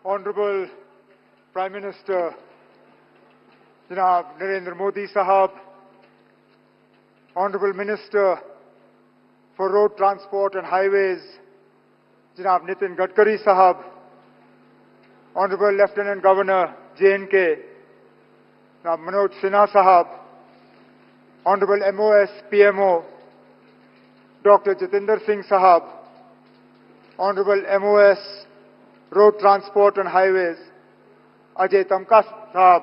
Honorable Prime Minister Janab Narendra Modi Sahab, Honorable Minister for Road Transport and Highways Janab Nitin Gadkari Sahab, Honorable Lieutenant Governor J&K Janab Manoj Sinha Sahab, Honorable MOS PMO Dr. Jatinder Singh Sahab, Honorable MOS Road Transport and Highways Ajay तमका साहब,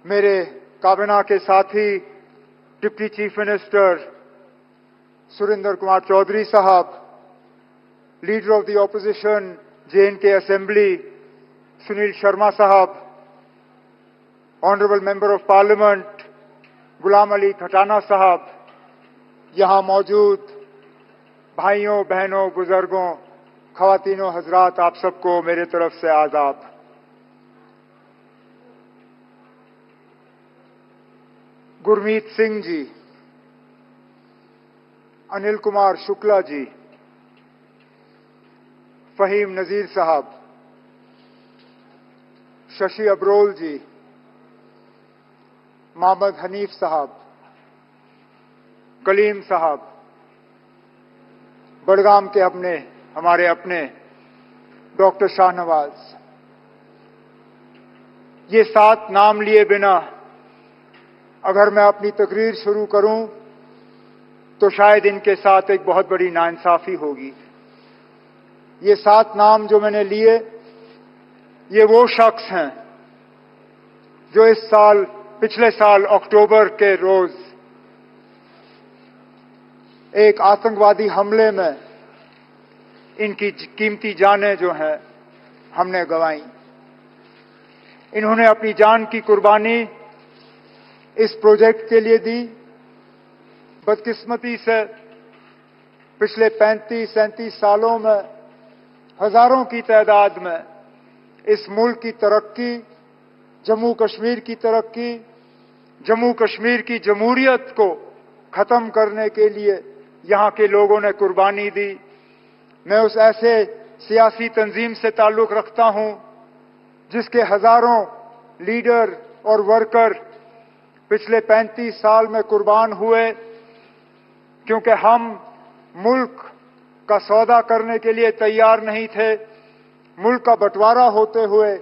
मेरे काबिना के साथी deputy chief minister Surendra Kumar Chaudhary साहब, leader of the opposition J&K assembly Sunil Sharma साहब, honourable member of parliament Ghulam Ali Khatana साहब, यहां मौजूद भाइयों बहनों बुजुर्गों ख्वातीनों हजरात, आप सबको मेरे तरफ से आदाब। गुरमीत सिंह जी, अनिल कुमार शुक्ला जी, फहीम नजीर साहब, शशि अब्रोल जी, मोहम्मद हनीफ साहब, कलीम साहब, बड़गाम के हमारे अपने डॉक्टर शाहनवाज, ये 7 नाम लिए बिना अगर मैं अपनी तकरीर शुरू करूं तो शायद इनके साथ एक बहुत बड़ी नाइंसाफी होगी। ये 7 नाम जो मैंने लिए, ये वो शख्स हैं जो इस साल, पिछले साल अक्टूबर के रोज एक आतंकवादी हमले में इनकी कीमती जानें जो हैं हमने गंवाई। इन्होंने अपनी जान की कुर्बानी इस प्रोजेक्ट के लिए दी। बदकिस्मती से पिछले 35-37 सालों में हजारों की तादाद में इस मुल्क की तरक्की, जम्मू कश्मीर की तरक्की, जम्मू कश्मीर की जमहूरियत को खत्म करने के लिए यहां के लोगों ने कुर्बानी दी। मैं उस ऐसे सियासी तंजीम से ताल्लुक रखता हूं जिसके हजारों लीडर और वर्कर पिछले 35 साल में कुर्बान हुए, क्योंकि हम मुल्क का सौदा करने के लिए तैयार नहीं थे, मुल्क का बंटवारा होते हुए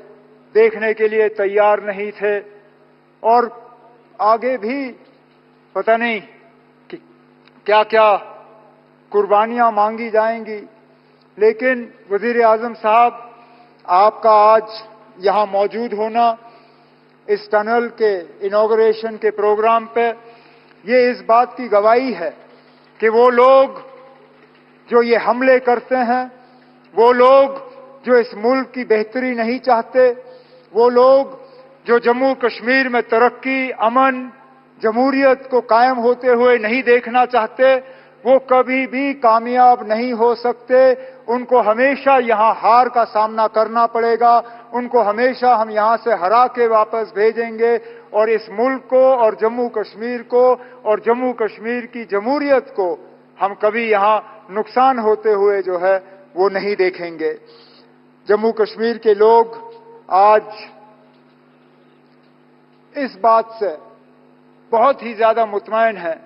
देखने के लिए तैयार नहीं थे, और आगे भी पता नहीं कि क्या क्या कुर्बानियां मांगी जाएंगी। लेकिन वजीर आजम साहब, आपका आज यहां मौजूद होना इस टनल के इनॉग्रेशन के प्रोग्राम पे, ये इस बात की गवाही है कि वो लोग जो ये हमले करते हैं, वो लोग जो इस मुल्क की बेहतरी नहीं चाहते, वो लोग जो जम्मू कश्मीर में तरक्की, अमन, जमहूरियत को कायम होते हुए नहीं देखना चाहते, वो कभी भी कामयाब नहीं हो सकते। उनको हमेशा यहां हार का सामना करना पड़ेगा, उनको हमेशा हम यहां से हरा के वापस भेजेंगे, और इस मुल्क को और जम्मू कश्मीर को और जम्मू कश्मीर की जमहूरियत को हम कभी यहां नुकसान होते हुए जो है वो नहीं देखेंगे। जम्मू कश्मीर के लोग आज इस बात से बहुत ही ज्यादा मुतमईन हैं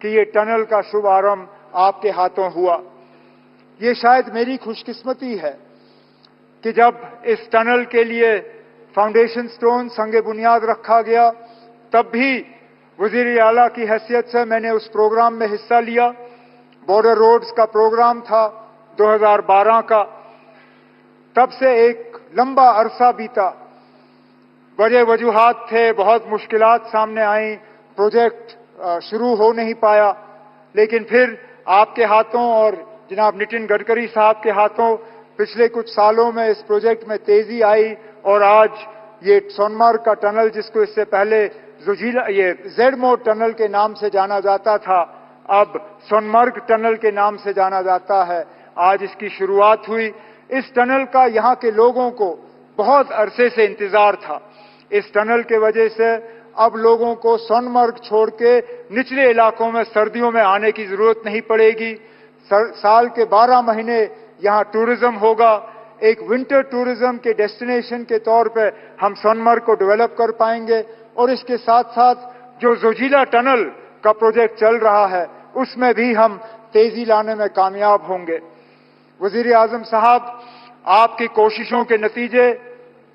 कि ये टनल का शुभारंभ आपके हाथों हुआ। ये शायद मेरी खुशकिस्मती है कि जब इस टनल के लिए फाउंडेशन स्टोन संगे बुनियाद रखा गया, तब भी वजीर आला की हैसियत से मैंने उस प्रोग्राम में हिस्सा लिया। बॉर्डर रोड्स का प्रोग्राम था 2012 का। तब से एक लंबा अरसा बीता, बड़े वजूहात थे, बहुत मुश्किलात सामने आई, प्रोजेक्ट शुरू हो नहीं पाया। लेकिन फिर आपके हाथों और जनाब नितिन गडकरी साहब के हाथों पिछले कुछ सालों में इस प्रोजेक्ट में तेजी आई, और आज ये सोनमर्ग का टनल, जिसको इससे पहले ये जेडमो टनल के नाम से जाना जाता था, अब सोनमर्ग टनल के नाम से जाना जाता है, आज इसकी शुरुआत हुई। इस टनल का यहां के लोगों को बहुत अरसे से इंतजार था। इस टनल के वजह से अब लोगों को सोनमर्ग छोड़ के निचले इलाकों में सर्दियों में आने की जरूरत नहीं पड़ेगी। साल के 12 महीने यहां टूरिज्म होगा। एक विंटर टूरिज्म के डेस्टिनेशन के तौर पे हम सोनमर्ग को डेवलप कर पाएंगे। और इसके साथ साथ जो जोजिला टनल का प्रोजेक्ट चल रहा है उसमें भी हम तेजी लाने में कामयाब होंगे। वजीर आजम साहब, आपकी कोशिशों के नतीजे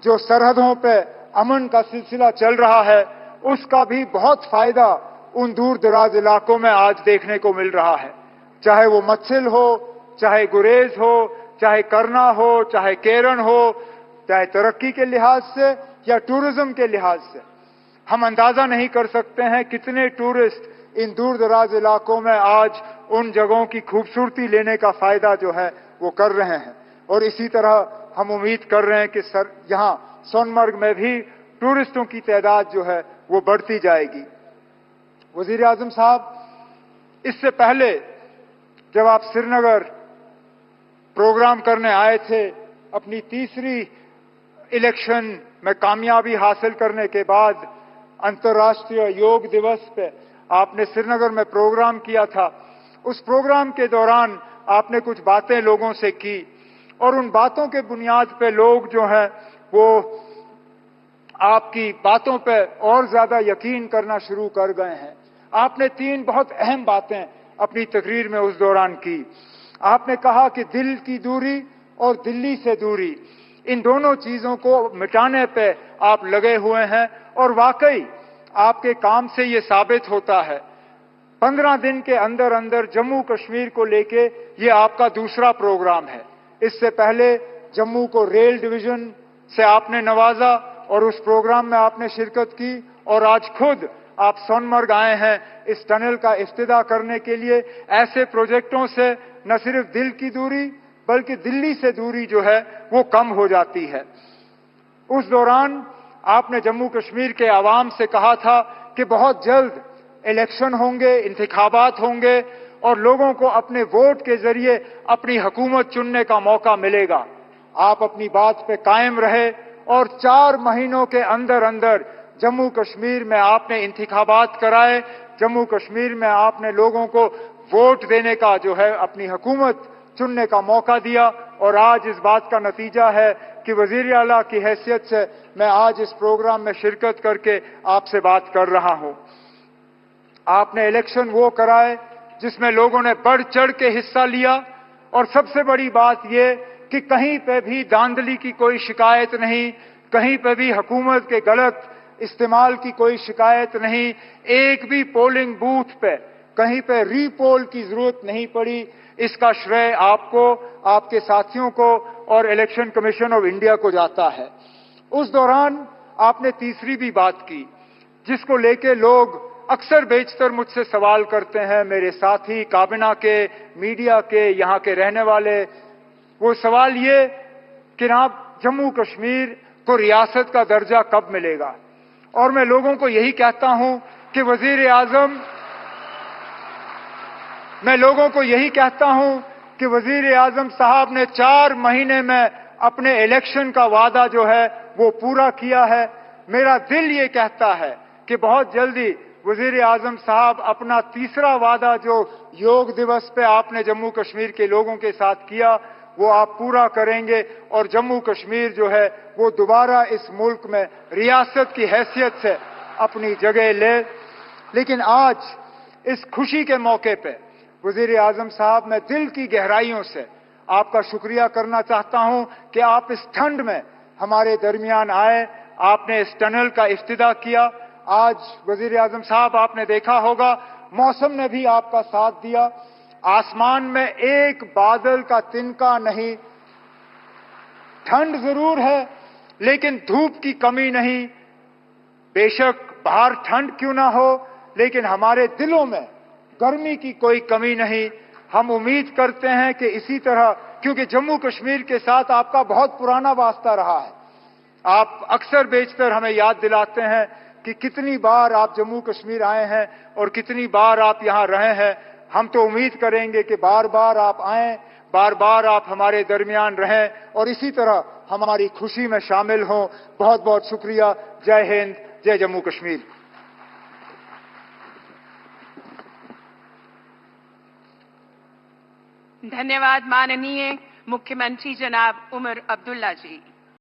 जो सरहदों पे अमन का सिलसिला चल रहा है उसका भी बहुत फायदा उन दूर दराज इलाकों में आज देखने को मिल रहा है, चाहे वो मत्सिल हो, चाहे गुरेज हो, चाहे करना हो, चाहे केरन हो, चाहे तरक्की के लिहाज से या टूरिज्म के लिहाज से। हम अंदाजा नहीं कर सकते हैं कितने टूरिस्ट इन दूर दराज इलाकों में आज उन जगहों की खूबसूरती लेने का फायदा जो है वो कर रहे हैं। और इसी तरह हम उम्मीद कर रहे हैं कि यहाँ सोनमर्ग में भी टूरिस्टों की तादाद जो है वो बढ़ती जाएगी। वजीर आजम साहब, इससे पहले जब आप श्रीनगर प्रोग्राम करने आए थे, अपनी तीसरी इलेक्शन में कामयाबी हासिल करने के बाद अंतर्राष्ट्रीय योग दिवस पे आपने श्रीनगर में प्रोग्राम किया था। उस प्रोग्राम के दौरान आपने कुछ बातें लोगों से की और उन बातों के बुनियाद पे लोग जो हैं वो आपकी बातों पे और ज्यादा यकीन करना शुरू कर गए हैं। आपने 3 बहुत अहम बातें अपनी तकरीर में उस दौरान की। आपने कहा कि दिल की दूरी और दिल्ली से दूरी, इन दोनों चीजों को मिटाने पे आप लगे हुए हैं और वाकई आपके काम से ये साबित होता है। 15 दिन के अंदर अंदर जम्मू कश्मीर को लेके ये आपका दूसरा प्रोग्राम है। इससे पहले जम्मू को रेल डिवीजन से आपने नवाजा और उस प्रोग्राम में आपने शिरकत की और आज खुद आप सोनमर्ग आए हैं इस टनल का इफ्तिदा करने के लिए। ऐसे प्रोजेक्टों से न सिर्फ दिल की दूरी बल्कि दिल्ली से दूरी जो है वो कम हो जाती है। उस दौरान आपने जम्मू कश्मीर के आवाम से कहा था कि बहुत जल्द इलेक्शन होंगे, इंतखाबात होंगे और लोगों को अपने वोट के जरिए अपनी हुकूमत चुनने का मौका मिलेगा। आप अपनी बात पे कायम रहे और 4 महीनों के अंदर अंदर जम्मू कश्मीर में आपने इंतखाबात कराए। जम्मू कश्मीर में आपने लोगों को वोट देने का जो है अपनी हुकूमत चुनने का मौका दिया और आज इस बात का नतीजा है कि वजीर आला की हैसियत से मैं आज इस प्रोग्राम में शिरकत करके आपसे बात कर रहा हूं। आपने इलेक्शन वो कराए जिसमें लोगों ने बढ़ चढ़ के हिस्सा लिया और सबसे बड़ी बात यह कि कहीं पे भी धांधली की कोई शिकायत नहीं, कहीं पे भी हुकूमत के गलत इस्तेमाल की कोई शिकायत नहीं, एक भी पोलिंग बूथ पे कहीं पे रीपोल की जरूरत नहीं पड़ी। इसका श्रेय आपको, आपके साथियों को और इलेक्शन कमीशन ऑफ इंडिया को जाता है। उस दौरान आपने तीसरी भी बात की जिसको लेके लोग अक्सर बेशतर मुझसे सवाल करते हैं, मेरे साथी काबिना के, मीडिया के, यहाँ के रहने वाले। वो सवाल ये कि जनाब जम्मू कश्मीर को रियासत का दर्जा कब मिलेगा? और मैं लोगों को यही कहता हूं कि वजीर आजम, मैं लोगों को यही कहता हूं कि वजीर आजम साहब ने 4 महीने में अपने इलेक्शन का वादा जो है वो पूरा किया है। मेरा दिल ये कहता है कि बहुत जल्दी वजीर आजम साहब अपना तीसरा वादा जो योग दिवस पे आपने जम्मू कश्मीर के लोगों के साथ किया वो आप पूरा करेंगे और जम्मू कश्मीर जो है वो दोबारा इस मुल्क में रियासत की हैसियत से अपनी जगह ले। लेकिन आज इस खुशी के मौके पे वजीर आजम साहब, मैं दिल की गहराइयों से आपका शुक्रिया करना चाहता हूं कि आप इस ठंड में हमारे दरमियान आए, आपने इस टनल का इफ्तिदा किया। आज वजीर आजम साहब आपने देखा होगा मौसम ने भी आपका साथ दिया। आसमान में एक बादल का तिनका नहीं, ठंड जरूर है लेकिन धूप की कमी नहीं। बेशक बाहर ठंड क्यों ना हो लेकिन हमारे दिलों में गर्मी की कोई कमी नहीं। हम उम्मीद करते हैं कि इसी तरह, क्योंकि जम्मू कश्मीर के साथ आपका बहुत पुराना वास्ता रहा है। आप अक्सर बेशतर हमें याद दिलाते हैं कि कितनी बार आप जम्मू कश्मीर आए हैं और कितनी बार आप यहां रहे हैं। हम तो उम्मीद करेंगे कि बार बार आप आएं, बार बार आप हमारे दरमियान रहें और इसी तरह हमारी खुशी में शामिल हों। बहुत बहुत शुक्रिया। जय हिंद, जय जम्मू कश्मीर। धन्यवाद माननीय मुख्यमंत्री जनाब उमर अब्दुल्ला जी।